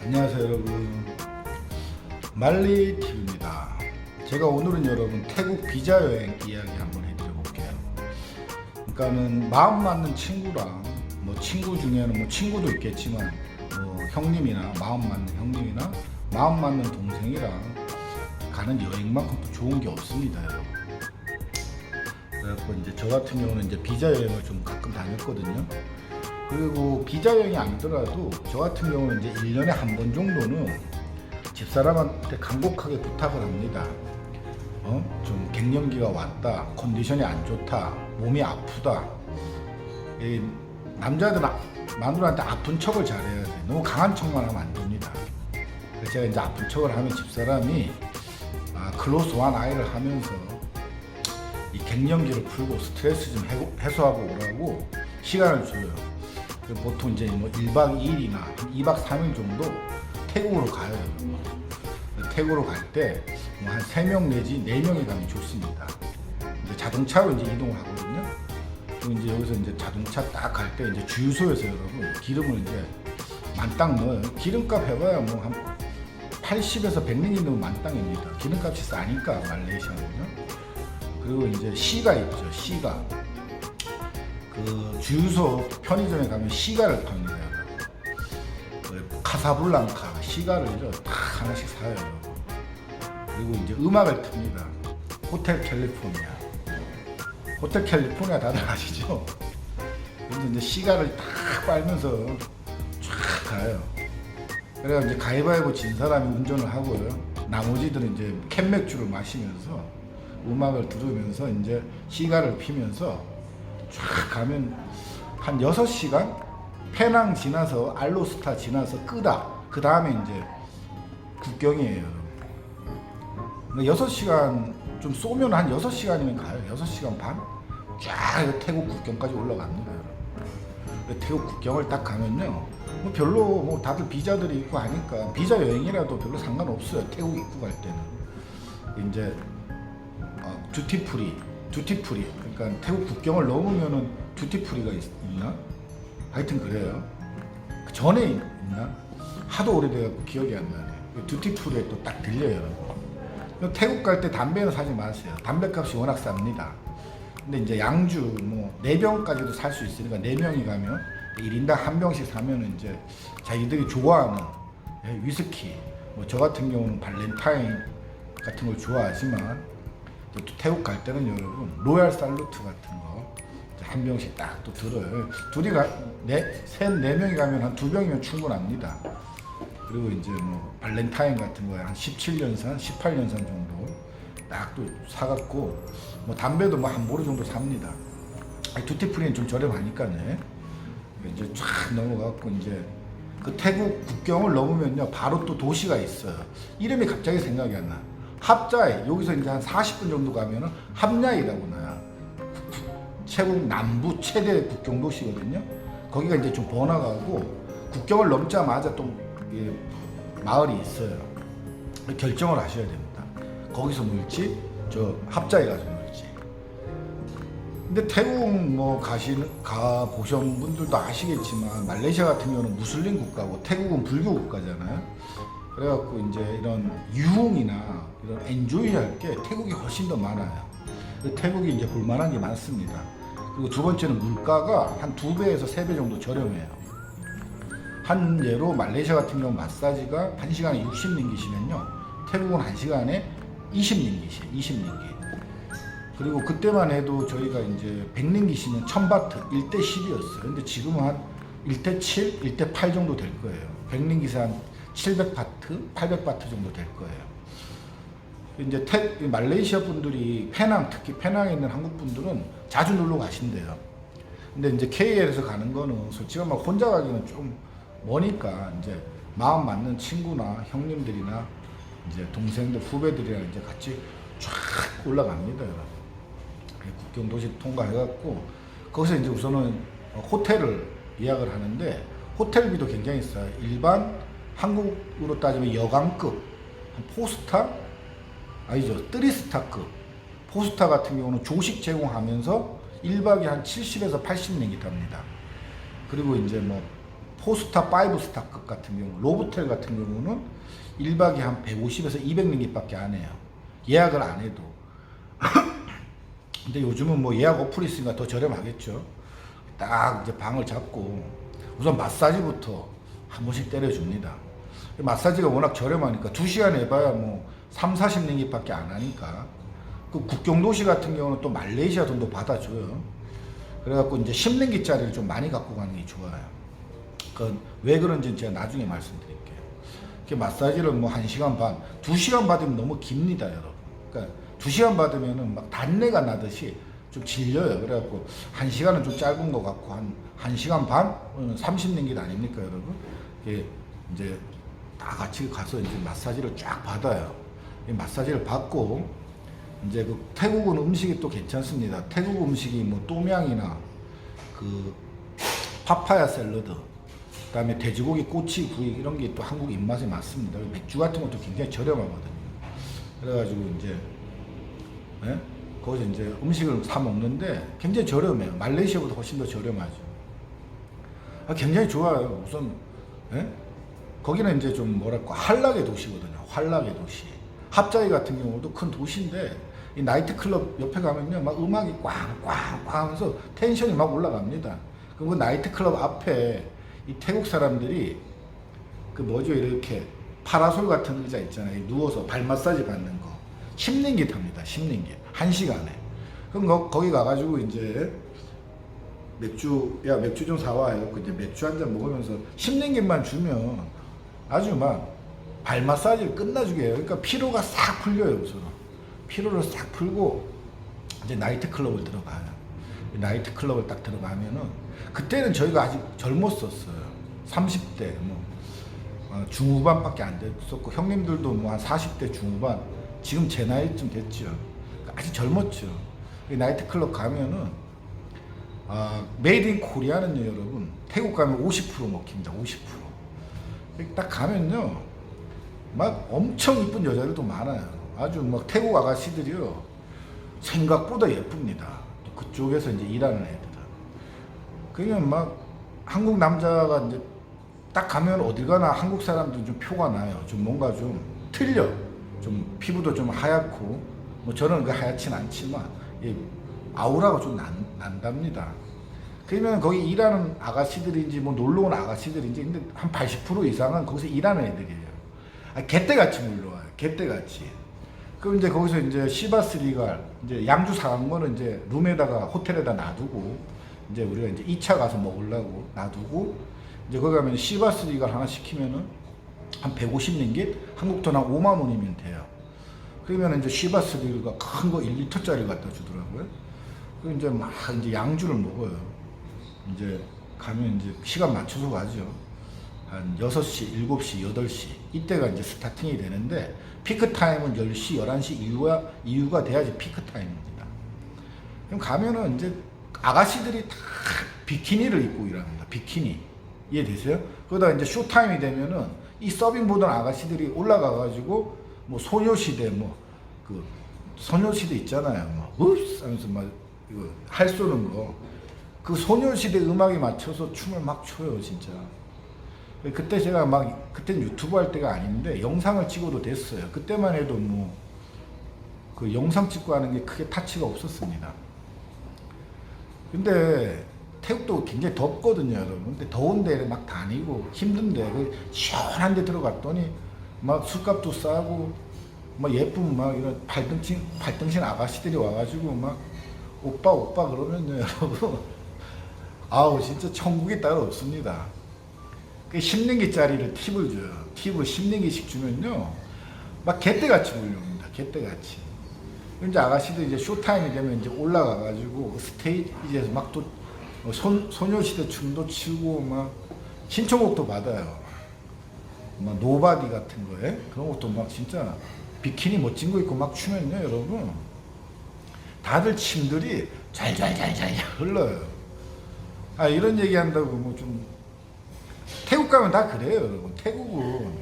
안녕하세요 여러분, 말리TV입니다. 제가 오늘은 여러분 태국 비자 여행 이야기 한번 해드려 볼게요. 그러니까는 마음 맞는 친구랑 뭐 친구 중에는 뭐 친구도 있겠지만 뭐 형님이나 마음 맞는 형님이나 마음 맞는 동생이랑 가는 여행만큼 또 좋은 게 없습니다 여러분. 그래갖고 이제 저 같은 경우는 이제 비자 여행을 좀 가끔 다녔거든요. 그리고 비자 여행이 아니더라도 저 같은 경우는 이제 1년에 한 번 정도는 집사람한테 간곡하게 부탁을 합니다. 좀 갱년기가 왔다, 컨디션이 안 좋다, 몸이 아프다. 이 남자들은 마누라한테 아픈 척을 잘해야 돼. 너무 강한 척만 하면 안 됩니다. 그래서 제가 이제 아픈 척을 하면 집사람이 클로스 원 아이를 하면서 이 갱년기를 풀고 스트레스 좀 해소하고 오라고 시간을 줘요. 보통 이제 뭐 1박 2일이나 2박 3일 정도 태국으로 가요. 태국으로 갈 때 뭐 한 3명 내지 4명이 가면 좋습니다. 이제 자동차로 이제 이동을 하거든요. 그럼 이제 여기서 이제 자동차 딱 갈 때 이제 주유소에서 여러분 기름을 이제 만땅 넣어요. 기름값 해봐야 뭐 한 80에서 100링기 넣으면 만땅입니다. 기름값이 싸니까 말레이시아는요. 그리고 이제 시가 있죠. 시가. 그 주유소 편의점에 가면 시가를 팝니다. 카사블랑카 시가를 딱 하나씩 사요. 그리고 이제 음악을 틉니다. 호텔 캘리포니아. 호텔 캘리포니아 다들 아시죠? 그래서 이제 시가를 딱 빨면서 쫙 가요. 그래서 이제 가위바위보 진 사람이 운전을 하고요. 나머지들은 이제 캔맥주를 마시면서 음악을 들으면서 이제 시가를 피면서 쫙 가면 한 6시간 페낭 지나서 알로스타 지나서 끄다. 그 다음에 이제 국경이에요. 6시간 좀 쏘면 한 6시간이면 가요. 6시간 반? 쫙 태국 국경까지 올라갑니다. 태국 국경을 딱 가면요. 뭐 별로 뭐 다들 비자들이 있고 하니까 비자 여행이라도 별로 상관없어요. 태국 입구 갈 때는. 이제 듀티프리. 그러니까 태국 국경을 넘으면은 듀티프리가 있나? 하여튼 그래요. 그 전에 있나? 하도 오래돼갖고 기억이 안 나네. 듀티프리에 또 딱 들려요. 태국 갈 때 담배는 사지 마세요. 담배값이 워낙 쌉니다. 근데 이제 양주 뭐 4병까지도 살 수 있으니까 4명이 가면 1인당 1병씩 사면은 이제 자기들이 좋아하는 위스키, 뭐 저 같은 경우는 발렌타인 같은 걸 좋아하지만 또 태국 갈 때는 여러분 로얄 살루트 같은 거 한 병씩 딱 또 들어요. 둘이 셋, 4명이 가면 한 2병이면 충분합니다. 그리고 이제 뭐 발렌타인 같은 거에 한 17년산, 18년산 정도 딱 또 사갖고 뭐 담배도 뭐 한 보루 정도 삽니다. 두티프리는 좀 저렴하니까네. 이제 쫙 넘어가고 이제 그 태국 국경을 넘으면요 바로 또 도시가 있어요. 이름이 갑자기 생각이 안 나. 합자에 여기서 이제 한 40분 정도 가면은 합야이라고 나요. 태국 남부 최대 국경 도시거든요. 거기가 이제 좀 번화가고 국경을 넘자마자 또 마을이 있어요. 결정을 하셔야 됩니다. 거기서 놀지, 저 합자에 가서 놀지. 근데 태국 뭐 가 보신 분들도 아시겠지만 말레이시아 같은 경우는 무슬림 국가고 태국은 불교 국가잖아요. 그래갖고 이제 이런 유흥이나 이런 엔조이 할 게 태국이 훨씬 더 많아요. 태국이 이제 볼만한 게 많습니다. 그리고 두 번째는 물가가 한 2배에서 3배 정도 저렴해요. 한 예로 말레이시아 같은 경우 마사지가 1시간에 60링깃이면요. 태국은 1시간에 20링깃. 그리고 그때만 해도 저희가 이제 100링깃이면 1000바트 1대 10이었어요. 근데 지금은 한 1대 7, 1대 8 정도 될 거예요. 100링깃에 한 700바트, 800바트 정도 될 거예요. 이제 말레이시아 분들이 특히 페낭에 있는 한국 분들은 자주 놀러 가신대요. 근데 이제 KL에서 가는 거는 솔직히 막 혼자 가기는 좀 머니까 이제 마음 맞는 친구나 형님들이나 이제 동생들, 후배들이랑 이제 같이 쫙 올라갑니다. 국경 도시 통과해갖고 거기서 이제 우선은 호텔을 예약을 하는데 호텔비도 굉장히 싸요. 일반 한국으로 따지면 여강급, 포스타? 아니죠. 3스타급. 포스타 같은 경우는 조식 제공하면서 1박에 한 70에서 80링깃 합니다. 그리고 이제 뭐 4스타, 5스타급 같은 경우, 로보텔 같은 경우는 1박에 한 150에서 200링깃밖에 안 해요. 예약을 안 해도. 근데 요즘은 뭐 예약 어플이 있으니까 더 저렴하겠죠. 딱 이제 방을 잡고 우선 마사지부터 한 번씩 때려줍니다. 마사지가 워낙 저렴하니까 2시간 해봐야 뭐 3, 40링깃밖에 안 하니까. 그 국경도시 같은 경우는 또 말레이시아 돈도 받아줘요. 그래갖고 이제 10링깃짜리를 좀 많이 갖고 가는 게 좋아요. 그건 왜 그런지는 제가 나중에 말씀드릴게요. 이렇게 마사지를 뭐 1시간 반, 2시간 받으면 너무 깁니다, 여러분. 그러니까 2시간 받으면은 막 단내가 나듯이 좀 질려요. 그래갖고 1시간은 좀 짧은 것 같고 한 1시간 반? 30링깃 아닙니까, 여러분? 이게 이제 다 같이 가서 이제 마사지를 쫙 받아요. 이 마사지를 받고 이제 그 태국은 음식이 또 괜찮습니다. 태국 음식이 뭐 또명이나 그 파파야 샐러드, 그다음에 돼지고기 꼬치 구이 이런 게 또 한국 입맛에 맞습니다. 맥주 같은 것도 굉장히 저렴하거든요. 그래가지고 이제 거기서 이제 음식을 사 먹는데 굉장히 저렴해요. 말레이시아보다 훨씬 더 저렴하죠. 굉장히 좋아요. 우선 거기는 이제 좀 뭐랄까 한락의 도시거든요. 한락의 도시. 합자이 같은 경우도 큰 도시인데 이 나이트클럽 옆에 가면요 막 음악이 꽝꽝꽝 하면서 텐션이 막 올라갑니다. 그리고 그 나이트클럽 앞에 이 태국 사람들이 그 뭐죠 이렇게 파라솔 같은 의자 있잖아요. 누워서 발 마사지 받는 거 10링깃 합니다. 10링깃 1시간에. 그럼 거기 가가지고 이제 맥주 좀 사와요. 이제 맥주 한 잔 먹으면서 10링깃만 주면 아주 막 발 마사지를 끝나주게 해요. 그러니까 피로가 싹 풀려요. 우선 피로를 싹 풀고 이제 나이트클럽을 들어가요. 나이트클럽을 딱 들어가면은 그때는 저희가 아직 젊었었어요. 30대 뭐 중후반밖에 안 됐었고 형님들도 뭐 한 40대 중후반, 지금 제 나이쯤 됐죠. 아직 젊었죠. 나이트클럽 가면은 메이드 인 코리아는요 여러분 태국 가면 50% 먹힙니다. 50%. 딱 가면요 막 엄청 이쁜 여자들도 많아요. 아주 막 태국 아가씨들이요 생각보다 예쁩니다. 그쪽에서 이제 일하는 애들. 그냥 막 한국 남자가 이제 딱 가면 어딜 가나 한국 사람들은 좀 표가 나요. 좀 뭔가 좀 틀려. 좀 피부도 좀 하얗고 뭐 저는 그 하얗진 않지만 이 아우라가 좀 난답니다. 그러면 거기 일하는 아가씨들인지 뭐 놀러 온 아가씨들인지 근데 한 80% 이상은 거기서 일하는 애들이에요. 개떼같이 물러와요. 개떼같이. 그럼 이제 거기서 이제 시바스리갈 이제 양주 사간 거는 이제 룸에다가 호텔에다 놔두고 이제 우리가 이제 2차 가서 먹으려고 놔두고 이제 거기 가면 시바스리갈 하나 시키면은 한 150링깃 한국 돈 한 5만 원이면 돼요. 그러면 이제 시바스리갈 큰 거 1리터짜리 갖다 주더라고요. 그 이제 막 이제 양주를 먹어요. 이제 가면 이제 시간 맞춰서 가죠. 한 6시, 7시, 8시 이때가 이제 스타팅이 되는데 피크 타임은 10시, 11시 이후가 돼야지 피크 타임입니다. 그럼 가면은 이제 아가씨들이 다 비키니를 입고 일합니다. 비키니. 이해되세요? 그러다 이제 쇼타임이 되면은 이 서빙 보던 아가씨들이 올라가가지고 뭐 소녀시대 그 소녀시대 있잖아요. 뭐 읍스 하면서 막 이거 할 쏘는 거. 그 소녀시대 음악에 맞춰서 춤을 막 춰요, 진짜. 그때 제가 막 그때는 유튜브 할 때가 아닌데 영상을 찍어도 됐어요. 그때만 해도 뭐 그 영상 찍고 하는 게 크게 타치가 없었습니다. 근데 태국도 굉장히 덥거든요, 여러분. 근데 더운데 막 다니고 힘든데 시원한 데 들어갔더니 막 술값도 싸고 막 예쁜 막 이런 발등신 아가씨들이 와가지고 막 오빠 그러면요, 여러분. 아우 진짜 천국이 따로 없습니다. 그 10링깃짜리를 팁을 줘요. 팁을 10링깃씩 주면요 막 개떼같이 몰려옵니다. 개떼같이. 이제 아가씨들 이제 쇼타임이 되면 이제 올라가가지고 스테이지에서 막 또 소녀시대 춤도 추고 막 신청곡도 받아요. 막 노바디 같은 거에 그런 것도 막 진짜 비키니 멋진 거 입고 막 추면요 여러분 다들 침들이 잘잘잘잘 흘러요. 이런 얘기한다고 뭐 좀 태국 가면 다 그래요 여러분. 태국은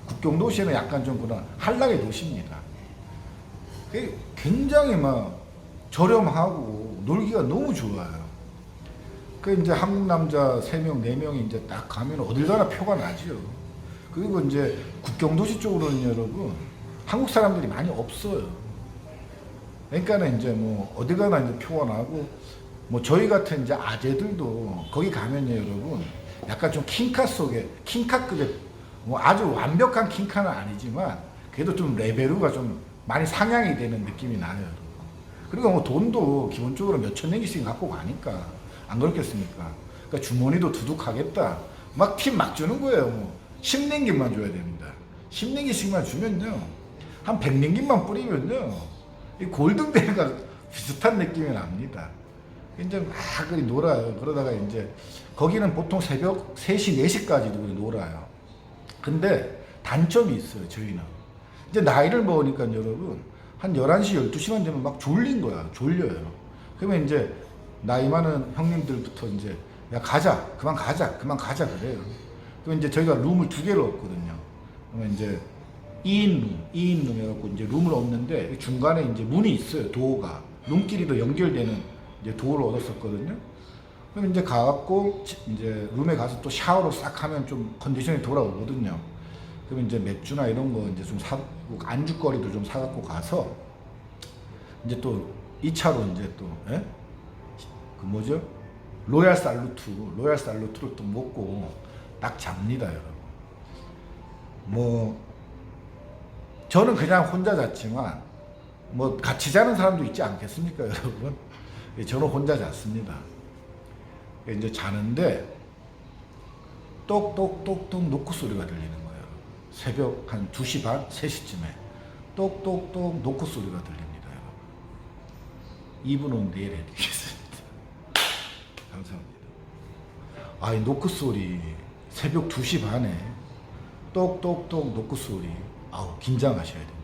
국경도시는 약간 좀 그런 한락의 도시입니다. 굉장히 막 저렴하고 놀기가 너무 좋아요. 그 이제 한국 남자 3명, 4명이 이제 딱 가면 어딜 가나 표가 나죠. 그리고 이제 국경도시 쪽으로는 여러분, 한국 사람들이 많이 없어요. 그러니까는 이제 뭐 어디 가나 이제 표가 나고, 뭐 저희 같은 이제 아재들도 거기 가면요 여러분, 약간 좀 킹카 속에, 킹카급의, 뭐 아주 완벽한 킹카는 아니지만, 그래도 좀 레벨루가 좀 많이 상향이 되는 느낌이 나요. 여러분. 그리고 뭐 돈도 기본적으로 몇천 랭기씩 갖고 가니까, 안 그렇겠습니까? 그러니까 주머니도 두둑하겠다. 막 팁 막 주는 거예요. 뭐 10랭기만 줘야 됩니다. 10랭기씩만 주면요, 한 100랭기만 뿌리면요, 이 골든벨과 비슷한 느낌이 납니다. 이제 막 그리 놀아요. 그러다가 이제 거기는 보통 새벽 3시, 4시까지도 그리 놀아요. 근데 단점이 있어요, 저희는. 이제 나이를 먹으니까 여러분, 한 11시, 12시만 되면 막 졸린 거야. 졸려요. 그러면 이제 나이 많은 형님들부터 이제, 야, 가자. 그만 가자. 그래요. 그럼 이제 저희가 룸을 2개를 얻거든요. 그러면 이제 2인 룸 해갖고 이제 룸을 얻는데, 중간에 이제 문이 있어요. 도어가. 룸끼리도 연결되는 이제 도어를 얻었었거든요. 그럼 이제 가갖고 이제 룸에 가서 또 샤워로 싹 하면 좀 컨디션이 돌아오거든요. 그러면 이제 맥주나 이런 거 이제 좀 사고, 안주거리도 좀 사갖고 가서 이제 또 2차로 이제 또, 예? 그 뭐죠? 로얄 살루트를 또 먹고 딱 잡니다, 여러분. 뭐 저는 그냥 혼자 잤지만 뭐 같이 자는 사람도 있지 않겠습니까, 여러분? 저는 혼자 잤습니다. 이제 자는데 똑똑똑똑 노크 소리가 들리는 거예요. 새벽 한 2시 반, 3시쯤에 똑똑똑 노크 소리가 들립니다, 여러분. 2분은 내일 해드리겠습니다. 감사합니다. 아, 이 노크 소리, 새벽 2시 반에 똑똑똑 노크 소리, 아우, 긴장하셔야 돼요.